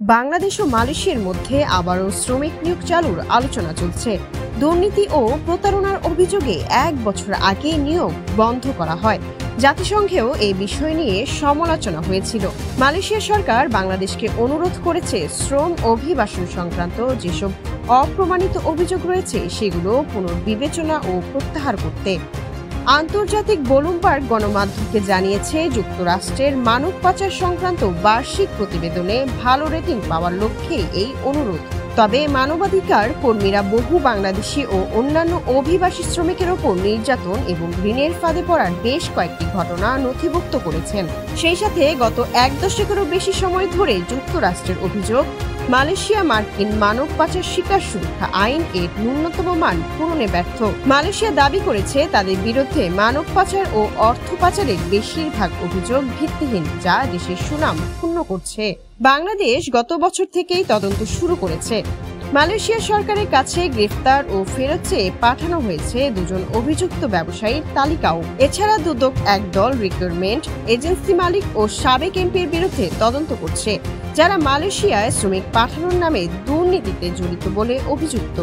বাংলাদেশ ও মালয়েশিয়ার মধ্যে আবারও শ্রমিক নিয়োগ চালুর আলোচনা চলছে। দুর্নীতি ও প্রতারণার অভিযোগে 1 বছর আগে নিয়োগ বন্ধ করা হয়। জাতিসংঘেও এই বিষয় নিয়ে সমালোচনা হয়েছিল। মালয়েশিয়া সরকার বাংলাদেশকে অনুরোধ করেছে শ্রম অভিবাসন সংক্রান্ত যেসব অপ্রমাণিত অভিযোগ রয়েছে সেগুলো পুনর্বিবেচনা ও প্রত্যাহার করতে। আন্তর্জাতিক ব্লুমবার্গ গণমাধ্যমকে জানিয়েছে, যুক্তরাষ্ট্রের মানব পাচার সংক্রান্ত বার্ষিক প্রতিবেদনে ভালো রেটিং পাওয়ার লক্ষ্যে এই অনুরোধ। তবে মানবাধিকার কর্মীরা বহু বাংলাদেশি ও অন্যান্য অভিবাসী শ্রমিকের ওপর নির্যাতন এবং ঋণের ফাঁদে পড়ার বেশ কয়েকটি ঘটনা নথিভুক্ত করেছেন। সেই সাথে গত 1 দশকেরও বেশি সময় ধরে যুক্তরাষ্ট্রের অভিযোগ, মালয়েশিয়া মার্কিন মানব পাচার শিকার সুরক্ষা আইন এর ন্যূনতম মান পূরণে ব্যর্থ। মালয়েশিয়া দাবি করেছে তাদের বিরুদ্ধে মানব পাচার ও অর্থ পাচারের বেশিরভাগ অভিযোগ ভিত্তিহীন, যা দেশের সুনাম ক্ষুণ্ণ করছে। বাংলাদেশ গত বছর থেকেই তদন্ত শুরু করেছে। মালয়েশিয়া সরকারের কাছে গ্রেফতার ও ফেরত চেয়ে পাঠানো হয়েছে 2 জন অভিযুক্ত ব্যবসায়ীর তালিকাও। এছাড়া দুদক একদল রিক্রুটমেন্ট এজেন্সি মালিক ও সাবেক এমপির বিরুদ্ধে তদন্ত করছে, যারা মালয়েশিয়ায় শ্রমিক পাঠানোর নামে দুর্নীতিতে জড়িত বলে অভিযুক্ত।